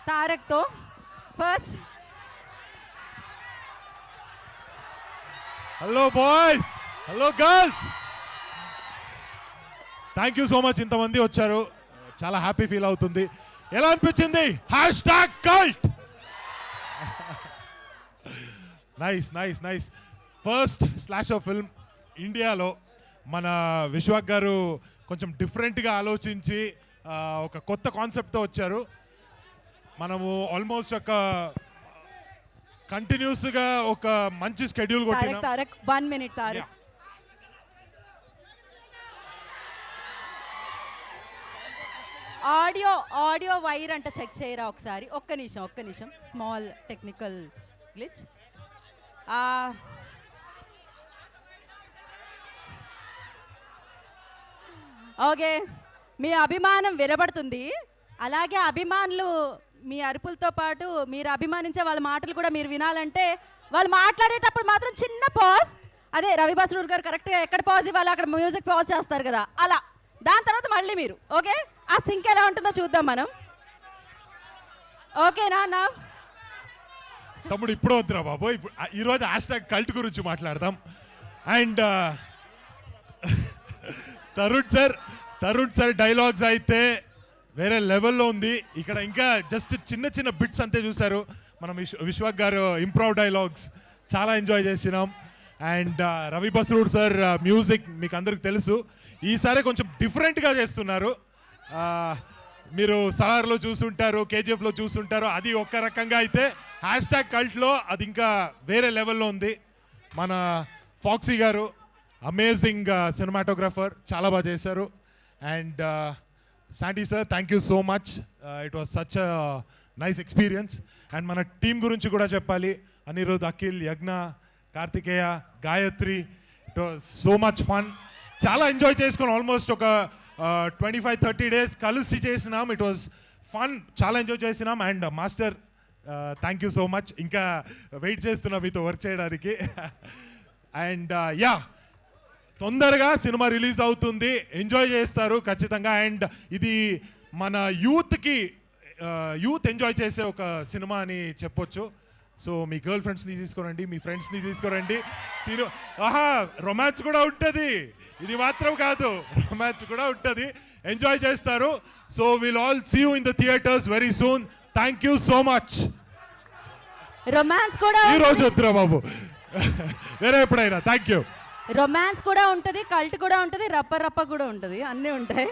తారక్తో first. Hello boys, hello girls, thank you so much. ఇంతమంది వచ్చారు, చాలా హ్యాపీ ఫీల్ అవుతుంది. ఎలా అనిపించింది? #cult. Nice nice nice. First slasher film ఇండియాలో మన విశ్వాక్ గారు కొంచెం డిఫరెంట్గా ఆలోచించి ఒక కొత్త కాన్సెప్ట్తో వచ్చారు. మనము ఆల్మోస్ట్ ఒక కంటిన్యూస్గా ఒక మంచి స్కెడ్యూల్ కొట్టినాం. Tarak 1 minute Tarak. Audio wire అంట చెక్ చేయరా ఒకసారి. ఒక్క నిమిషం స్మాల్ టెక్నికల్ గ్లిచ్. ఓకే, మీ అభిమానం వినబడుతుంది. అలాగే అభిమానులు మీ అరుపులతో పాటు మీరు అభిమానించే వాళ్ళ మాటలు కూడా మీరు వినాలంటే వాళ్ళు మాట్లాడేటప్పుడు మాత్రం చిన్న పాజ్. అదే రవి బస్రూర్ గారు కరెక్ట్గా ఎక్కడ పాజ్ ఇవ్వాలి అక్కడ మ్యూజిక్ పాజ్ చేస్తారు కదా, అలా. దాని తర్వాత మళ్ళీ మీరు ఓకే. ఆ సింక్ ఎలా ఉంటుందో చూద్దాం మనం. ఓకేనా నా తమ్ముడు? ఇప్పుడు వద్దురా బాబు, ఇప్పుడు ఈరోజు #cult గురించి మాట్లాడదాం. అండ్ తరుణ్ సార్ డైలాగ్స్ అయితే వేరే లెవెల్లో ఉంది. ఇక్కడ ఇంకా జస్ట్ చిన్న చిన్న బిట్స్ అంతే చూసారు. మనం విశ్వాక్ గారు ఇంప్రూవ్ డైలాగ్స్ చాలా ఎంజాయ్ చేసినాం. And Ravi Basrur sir music మీకు అందరికి తెలుసు, ఈసారి కొంచెం డిఫరెంట్గా చేస్తున్నారు. మీరు సలార్లో చూసుంటారు, కేజీఎఫ్లో చూసుంటారు. అది ఒక్క రకంగా అయితే #cultలో అది ఇంకా వేరే లెవెల్లో ఉంది. మన ఫాక్సీ గారు అమేజింగ్ సినిమాటోగ్రాఫర్, చాలా బాగా చేశారు. And Sandy sir, thank you so much. It was such nice experience. And మన టీం గురించి కూడా చెప్పాలి. Anirudh, Akhil, Yagna, Karthikeya, Gayatri. It was so much fun. చాలా ఎంజాయ్ చేసుకొని ఆల్మోస్ట్ ఒక 25-30 days కలిసి చేసినాం. ఇట్ వాజ్ ఫన్, చాలా ఎంజాయ్ చేసినాం. And master, thank you so much. ఇంకా వెయిట్ చేస్తున్నా మీతో వర్క్ చేయడానికి. అండ్ యా, తొందరగా సినిమా రిలీజ్ అవుతుంది, ఎంజాయ్ చేస్తారు ఖచ్చితంగా. అండ్ ఇది మన యూత్ ఎంజాయ్ చేసే ఒక సినిమా అని చెప్పొచ్చు. సో మీ గర్ల్ ఫ్రెండ్స్ని తీసుకురండి, మీ ఫ్రెండ్స్ని తీసుకురండి. రొమాన్స్ కూడా ఉంటుంది, ఇది మాత్రం కాదు, రొమాన్స్ కూడా ఉంటుంది, ఎంజాయ్ చేస్తారు. So will all see you in the theatres very soon. Thank you so much. Romance కూడా ఈ రోజు వద్దురా బాబు, వేరే ఎప్పుడైనా. Thank you. రొమాన్స్ కూడా ఉంటుంది, కల్ట్ కూడా ఉంటుంది, రప్ప కూడా ఉంటుంది, అన్నీ ఉంటాయి.